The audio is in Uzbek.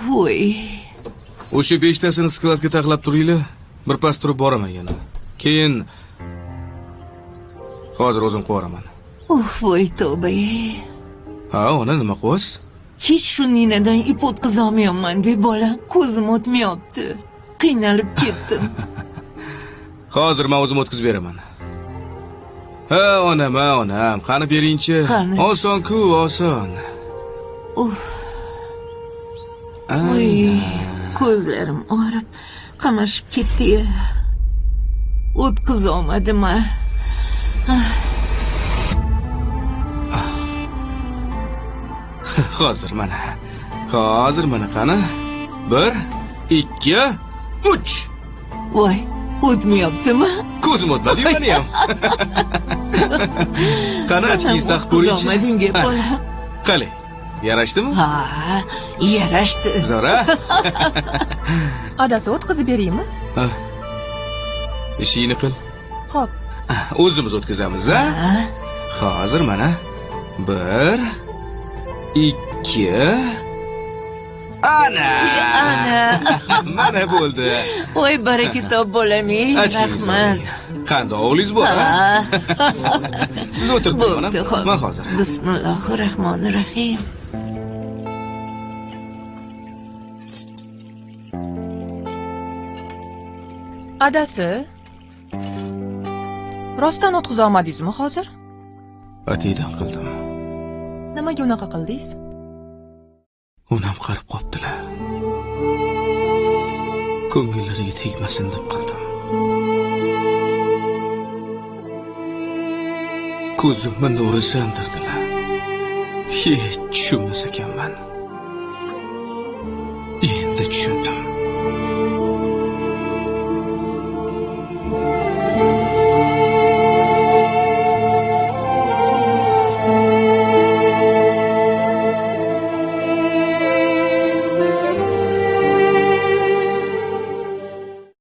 Voy. O'sha 5tasini skladga taxlab turinglar. Bir pas turib boraman yana. Keyin hozir o'zim qo'raman. Voy tavba. Ha, ona nima qilyapsiz? Hech shu ninadan ip o'tkazolmayapman deb bolam ko'zim o'tmayapti. Qiynalib ketdim. Hozir men o'zim o'tkazib beraman. Ha, onam, qani beringchi. Oson-ku, oson. Voy, ko'zlarim og'rib, qamashib ketdi-ya. O'tkazolmadim. Hozir mana qani? 1, 2, 3. Voy, o'tmayaptimi? Ko'zim o'tmadi meni ham. Qani ochkingizni taqib ko'ringchi. O'tmadinga bola. Qale, yarashdimi? Ha, yarashdi. Zora. Adasi o'tkazib beraymi? Ha. Ishingni qil. Xo'p. O'zimiz o'tkazamiz, ha? Hozir mana 1, 2. Ana. Mana bo'ldi. Voy, baraka top bolam-ey, rahmat. Qanday o'g'lingiz bor? Siz o'tirib mana. Men hozir. Bismillahirrohmanirrohim. Adasi. Rostdan o'tkaza olmadingizmi hozir? Atiydan qildim. Nimaga unaqa qildingiz? Onam qarib qoptilar. Ko'ngillariga tegmasin deb qildim. Ko'zimni nuri sandirdilar. Hech tushunmas ekanman.